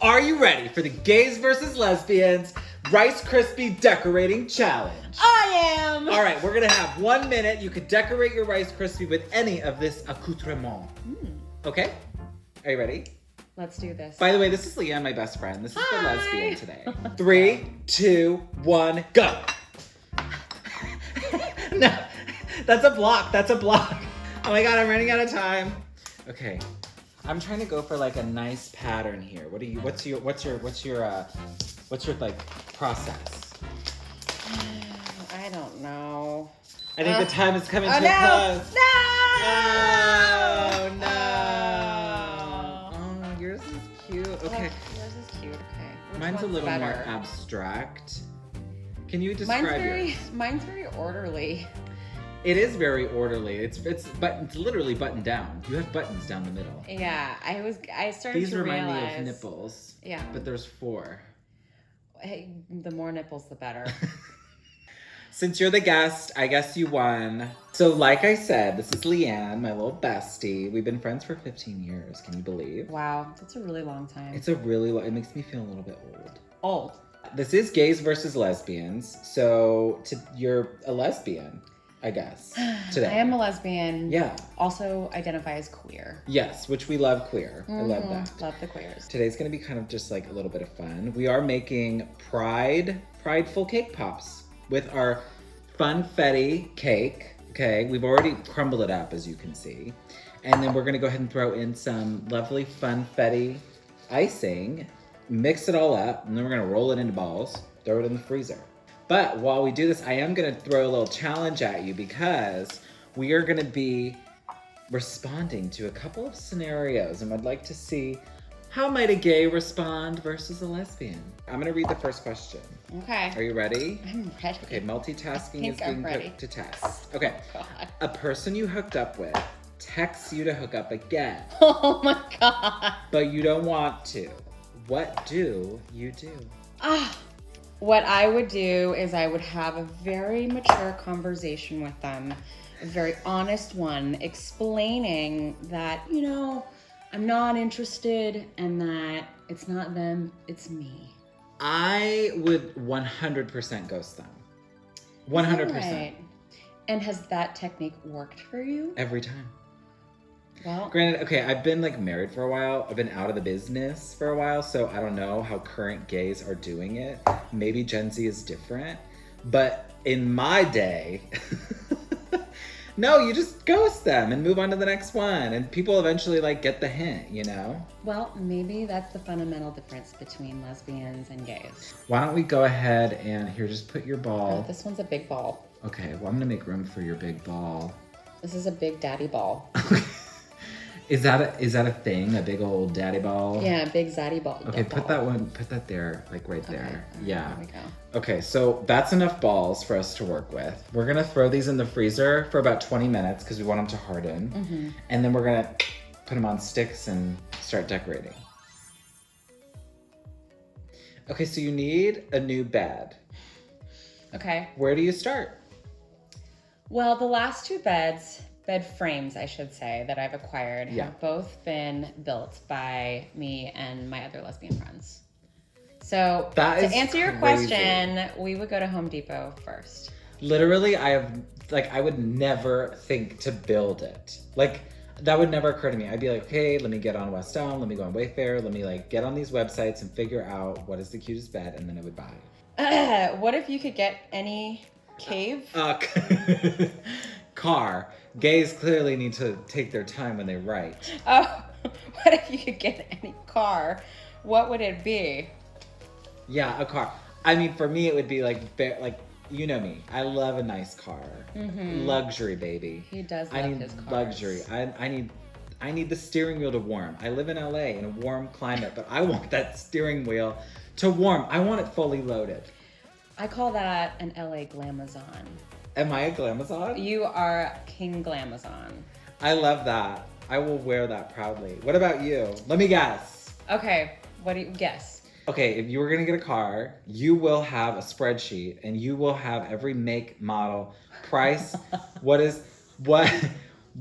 Are you ready for the Gays versus Lesbians Rice Krispie Decorating Challenge? I am! All right, we're gonna have 1 minute. You could decorate your Rice Krispie with any of this accoutrement. Okay? Are you ready? Let's do this. By the way, this is Lianne, my best friend. This is the Hi. lesbian today. 3, 2, 1, go! No, that's a block. That's a block. Oh my God, I'm running out of time. Okay, I'm trying to go for like a nice pattern here. What's your like process? I don't know. I think the time is coming to a no. close. No! Oh no! Oh, yours is cute. Okay. Yours is cute. Okay. Which Mine's a one's little better? more abstract. Can you describe yours? Mine's very orderly. It is very orderly. It's literally buttoned down. You have buttons down the middle. Yeah, I started These to remind realize. me of nipples. Yeah. But there's 4. Hey, the more nipples, the better. Since you're the guest, I guess you won. So like I said, this is Lianne, my little bestie. We've been friends for 15 years. Can you believe? Wow, that's a really long time. It makes me feel a little bit old. Old. This is Gays versus Lesbians. So you're a lesbian, I guess, today. I am a lesbian. Yeah. Also identify as queer. Yes, which we love queer. I love that. Love the queers. Today's gonna be kind of just like a little bit of fun. We are making prideful cake pops with our funfetti cake. Okay, we've already crumbled it up, as you can see. And then we're gonna go ahead and throw in some lovely funfetti icing, mix it all up, and then we're gonna roll it into balls, throw it in the freezer. But while we do this, I am gonna throw a little challenge at you because we are gonna be responding to a couple of scenarios, and I'd like to see how might a gay respond versus a lesbian. I'm gonna read the first question. Okay. Are you ready? I'm ready. Okay, multitasking is I'm being ready. put to test. Okay, God. a person you hooked up with texts you to hook up again, Oh my God. but you don't want to. What do you do? What I would do is I would have a very mature conversation with them, a very honest one, explaining that, I'm not interested and that it's not them, it's me. I would 100% ghost them. 100%. Right. And has that technique worked for you? Every time. Well, Granted, okay, I've been like married for a while. I've been out of the business for a while, so I don't know how current gays are doing it. Maybe Gen Z is different. But in my day, no, you just ghost them and move on to the next one. And people eventually like get the hint, well, maybe that's the fundamental difference between lesbians and gays. Why don't we go ahead and here, just put your Oh, ball. this one's a big ball. Okay, well, I'm gonna make room for your big ball. This is a big daddy ball. Is that a thing? A big old daddy ball? Yeah, big zaddy ball. Okay, put that there, like right there. Okay. Yeah. There we go. Okay, so that's enough balls for us to work with. We're gonna throw these in the freezer for about 20 minutes because we want them to harden. And then we're gonna put them on sticks and start decorating. Okay, so you need a new bed. Okay. Where do you start? Well, the last 2 bed frames, I should say, that I've acquired Yeah. have both been built by me and my other lesbian friends. So to answer your question, we would go to Home Depot first. Literally, I would never think to build it. Like, that would never occur to me. I'd be like, okay, let me get on West Elm, let me go on Wayfair, let me like get on these websites and figure out what is the cutest bed, and then I would buy it. What if you could get any cave? Car. Gays clearly need to take their time when they write. Oh, what if you could get any car? What would it be? Yeah, a car. I mean, for me, it would be like you know me. I love a nice car. Luxury, baby. He does love I need his cars. luxury. I need the steering wheel to warm. I live in LA in a warm climate, but I want that steering wheel to warm. I want it fully loaded. I call that an LA glamazon. Am I a glamazon? You are King Glamazon. I love that. I will wear that proudly. What about you? Let me guess. Okay, what do you guess? Okay, if you were gonna get a car, you will have a spreadsheet and you will have every make, model, price, what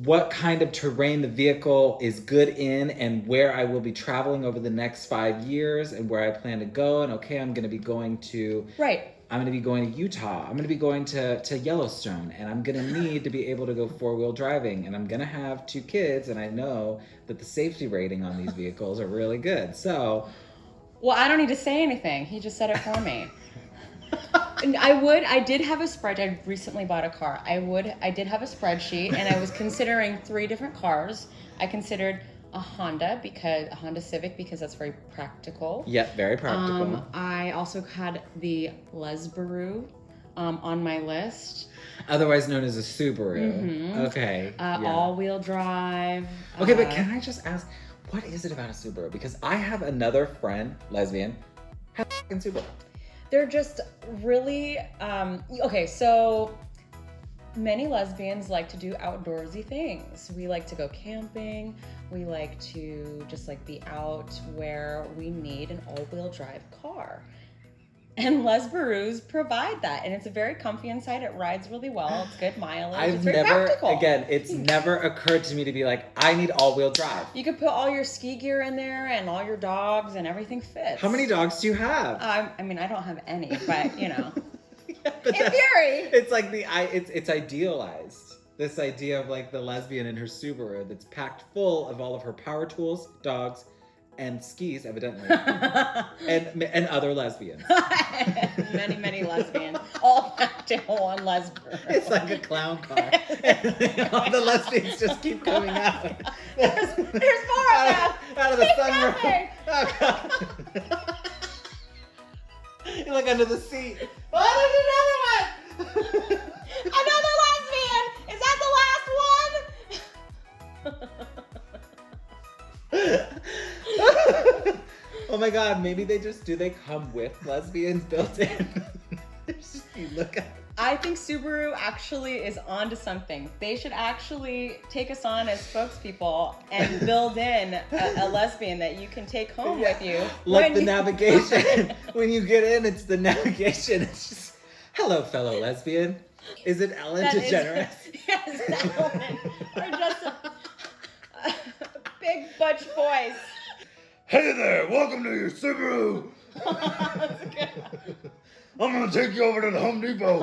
what kind of terrain the vehicle is good in and where I will be traveling over the next 5 years and where I plan to go. And okay, I'm going to be going to Utah. I'm going to be going to Yellowstone, and I'm going to need to be able to go 4-wheel driving, and I'm going to have 2 kids, and I know that the safety rating on these vehicles are really good. So, well, I don't need to say anything. He just said it for me. And I did have a spread. I recently bought a car. I did have a spreadsheet, and I was considering 3 different cars. I considered a Honda Civic because that's very practical. Yeah, very practical. I also had the Lesbian on my list. Otherwise known as a Subaru. Mm-hmm. Okay. All-wheel drive. Okay, but can I just ask, what is it about a Subaru? Because I have another friend, lesbian, has a fucking Subaru. They're just really okay. So many lesbians like to do outdoorsy things. We like to go camping. We like to just like be out where we need an all-wheel drive car. And Lesbians provide that, and it's very comfy inside. It rides really well. It's good mileage. It's very practical. It's never occurred to me to be like, I need all-wheel drive. You could put all your ski gear in there and all your dogs, and everything fits. How many dogs do you have? I mean, I don't have any, but you know, yeah, but in theory, it's like it's idealized. This idea of like the lesbian in her Subaru that's packed full of all of her power tools, dogs, and skis, evidently, and other lesbians. many lesbians, all packed in one lesbian. It's like a clown car. And all the lesbians just keep coming out. There's more of them. Out of the sunroof. Oh, God. You look under the seat. Oh, there's another one. Another lesbian. Is that the last one? Oh my God, maybe they come with lesbians built in? You look at I think Subaru actually is onto something. They should actually take us on as spokespeople and build in a lesbian that you can take home with you. Like the navigation. When you get in, it's the navigation. It's just, hello, fellow lesbian. Is it Ellen DeGeneres? Yes, Ellen. Or just a big butch voice. Hey there, welcome to your Subaru. I'm gonna take you over to the Home Depot.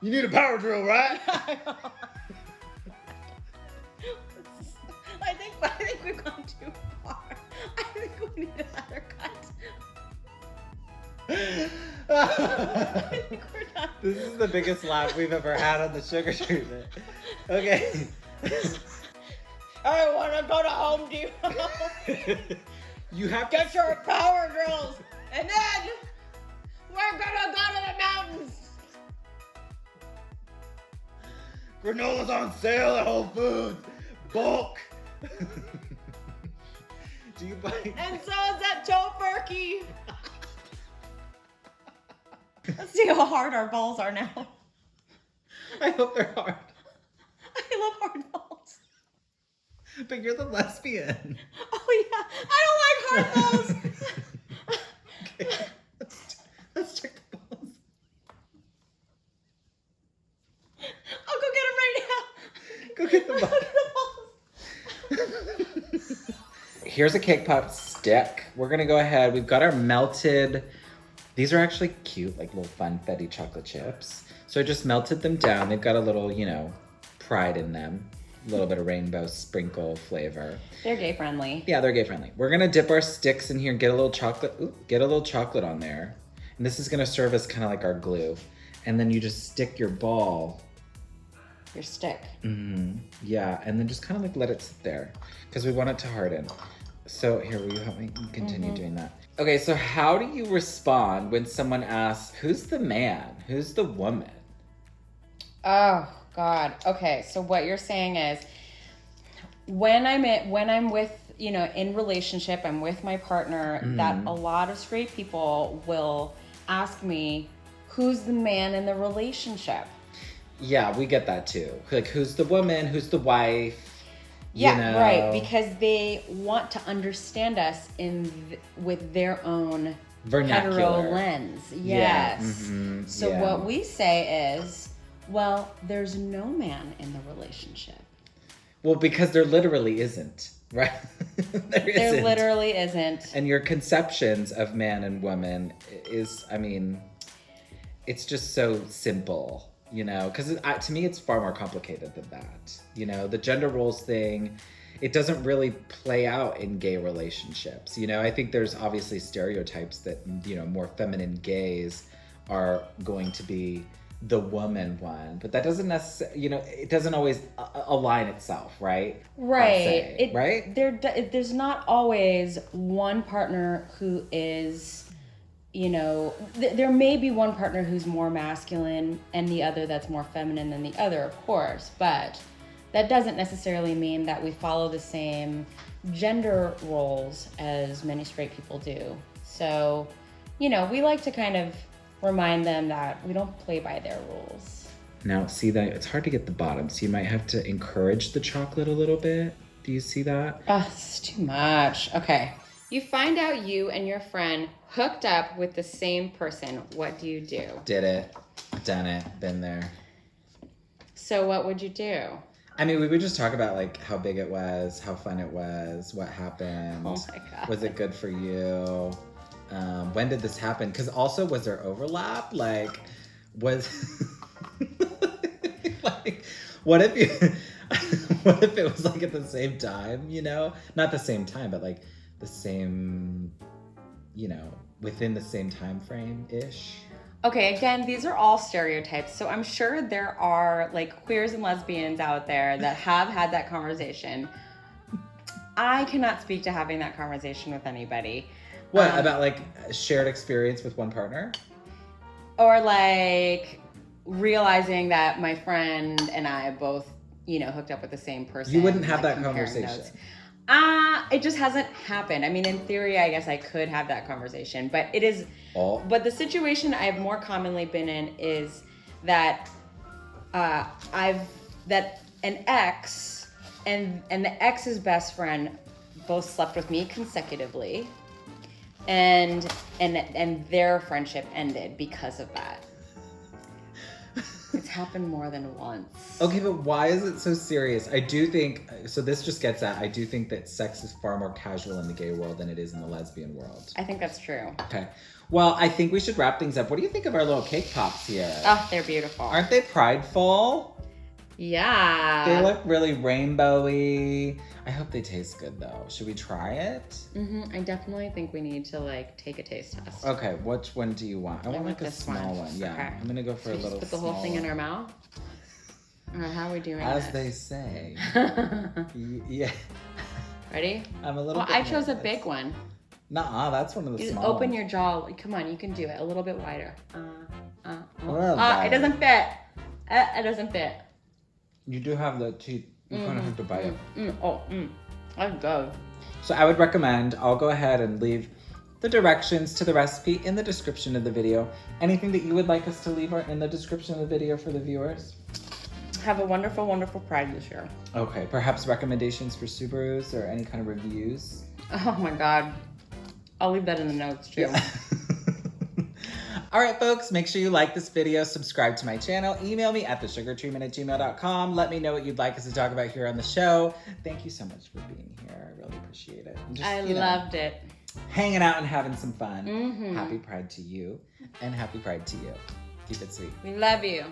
You need a power drill, right? I think we've gone too far. I think we need another cut. I think we're done. This is the biggest laugh we've ever had on the sugar treatment. Okay. I want to go to Home Depot. You have to get your power drills, and then we're gonna go to the mountains. Granola's on sale at Whole Foods. Bulk. Do you buy? And so is that tofurkey. Let's see how hard our balls are now. I hope they're hard. I love hard balls. But you're the lesbian. Oh yeah, I don't like hard balls. Okay, let's check the balls. I'll go get them right now. Go get the balls. Here's a cake pop stick. We're gonna go ahead. We've got our melted. These are actually cute, like little funfetti chocolate chips. So I just melted them down. They've got a little, pride in them. A little bit of rainbow sprinkle flavor. They're gay friendly. Yeah, they're gay friendly. We're gonna dip our sticks in here and get a little chocolate. Ooh, get a little chocolate on there. And this is gonna serve as kind of like our glue. And then you just stick your ball. Your stick. Mm-hmm. Yeah, and then just kind of like let it sit there because we want it to harden. So here, will you help me continue doing that? Okay, so how do you respond when someone asks, who's the man? Who's the woman? Oh God. Okay. So what you're saying is when I'm with, in relationship, I'm with my partner, that a lot of straight people will ask me, who's the man in the relationship? Yeah, we get that too. Like, who's the woman? Who's the wife? Yeah, right. Because they want to understand us with their own vernacular hetero lens. Yes. Yeah. Mm-hmm. So what we say is, well, there's no man in the relationship. Well, because there literally isn't, right? There literally isn't. And your conceptions of man and woman is, I mean, it's just so simple, you know? Because to me, it's far more complicated than that. You know, the gender roles thing, it doesn't really play out in gay relationships. You know, I think there's obviously stereotypes that, you know, more feminine gays are going to be the woman one, but that doesn't necessarily, you know, it doesn't always align itself, right? Right. Right? There's not always one partner who is, you know, there may be one partner who's more masculine and the other that's more feminine than the other, of course, but that doesn't necessarily mean that we follow the same gender roles as many straight people do. So, you know, we like to kind of remind them that we don't play by their rules. Now, see that it's hard to get the bottom, so you might have to encourage the chocolate a little bit. Do you see that? Oh, it's too much. Okay. You find out you and your friend hooked up with the same person. What do you do? Did it. Done it. Been there. So what would you do? I mean, we would just talk about like how big it was, how fun it was, what happened. Oh my God. Was it good for you? When did this happen? Because also, was there overlap? Like, was like, what if it was like at the same time? You know, not the same time, but like the same, you know, within the same time frame ish. Okay, again, these are all stereotypes. So I'm sure there are like queers and lesbians out there that have had that conversation. I cannot speak to having that conversation with anybody. What, about like shared experience with one partner? Or like realizing that my friend and I both, you know, hooked up with the same person. You wouldn't have like, that conversation. Notes. It just hasn't happened. I mean, in theory, I guess I could have that conversation, but it is. But the situation I've more commonly been in is that that an ex and the ex's best friend both slept with me consecutively, and their friendship ended because of that. It's happened more than once. Okay, but why is it so serious? I do think, so this just gets at, I do think that sex is far more casual in the gay world than it is in the lesbian world. I think that's true. Okay. Well, I think we should wrap things up. What do you think of our little cake pops here? Oh, they're beautiful. Aren't they prideful? Yeah. They look really rainbowy. I hope they taste good though. Should we try it? I definitely think we need to like take a taste test. Okay, which one do you want? I want like a small one. Yeah, okay. I'm gonna go for a little. Put the whole thing in our mouth. All right, how are we doing? As they say. Yeah. Ready? I'm a little. Well, I chose a big one. Nuh-uh, that's one of the you small open ones. your jaw. Come on, you can do it. A little bit wider. Well, it doesn't fit. It doesn't fit. You do have the teeth. You kind of have to bite it. That's good. So I would recommend, I'll go ahead and leave the directions to the recipe in the description of the video. Anything that you would like us to leave in the description of the video for the viewers? Have a wonderful, wonderful Pride this year. Okay, perhaps recommendations for Subarus or any kind of reviews? Oh my God. I'll leave that in the notes too. Yeah. All right, folks, make sure you like this video, subscribe to my channel, email me at thesugardreatment@gmail.com. Let me know what you'd like us to talk about here on the show. Thank you so much for being here. I really appreciate it. Just, I loved it. Hanging out and having some fun. Happy Pride to you and happy Pride to you. Keep it sweet. We love you.